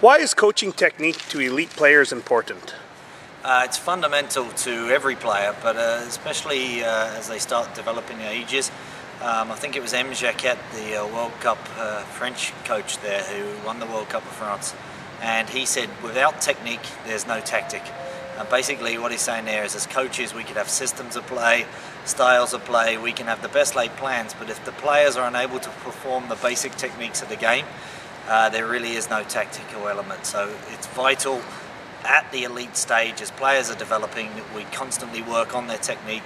Why is coaching technique to elite players important? It's fundamental to every player, but especially as they start developing their ages. I think it was M. Jacquet, the World Cup French coach there, who won the World Cup of France, and he said, without technique, there's no tactic. Basically what he's saying there is, as coaches, we could have systems of play, styles of play, we can have the best laid plans, but if the players are unable to perform the basic techniques of the game, there really is no tactical element. So it's vital at the elite stage, as players are developing, that we constantly work on their technique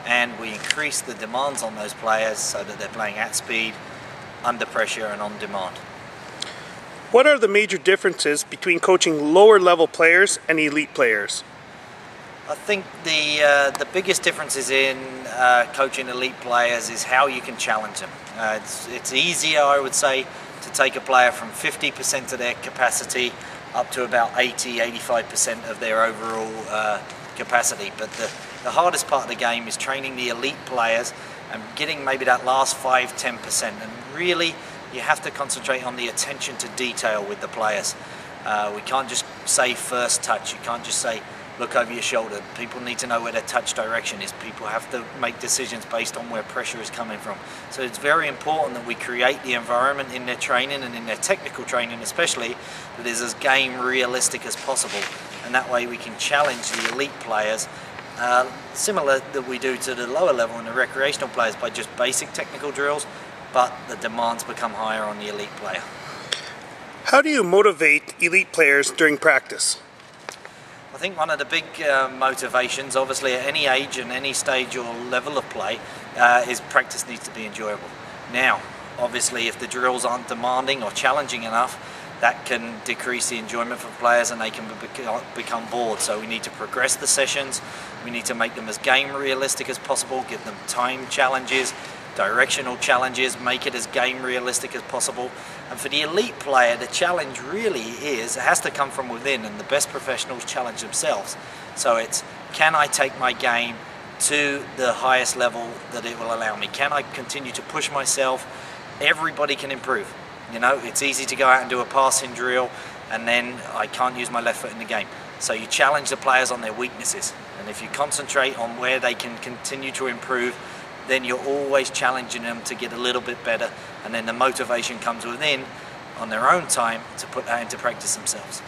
and we increase the demands on those players so that they're playing at speed, under pressure and on demand. What are the major differences between coaching lower level players and elite players? I think the biggest differences in coaching elite players is how you can challenge them. It's easier, I would say, to take a player from 50% of their capacity up to about 80–85% of their overall capacity. But the hardest part of the game is training the elite players and getting maybe that last 5–10%. And really, you have to concentrate on the attention to detail with the players. We can't just say first touch. You can't just say look over your shoulder. People need to know where their touch direction is. People have to make decisions based on where pressure is coming from. So it's very important that we create the environment in their training and in their technical training especially that is as game realistic as possible. And that way we can challenge the elite players, similar that we do to the lower level and the recreational players, by just basic technical drills, but the demands become higher on the elite player. How do you motivate elite players during practice? I think one of the big motivations, obviously at any age and any stage or level of play, is practice needs to be enjoyable. Now, obviously if the drills aren't demanding or challenging enough, that can decrease the enjoyment for players and they can become bored. So we need to progress the sessions, we need to make them as game realistic as possible, give them time challenges, directional challenges, make it as game realistic as possible. And for the elite player, the challenge really is, it has to come from within, and the best professionals challenge themselves. So it's, can I take my game to the highest level that it will allow me? Can I continue to push myself? Everybody can improve. You know, it's easy to go out and do a passing drill and then I can't use my left foot in the game. So you challenge the players on their weaknesses, and if you concentrate on where they can continue to improve, then you're always challenging them to get a little bit better, and then the motivation comes within on their own time to put that into practice themselves.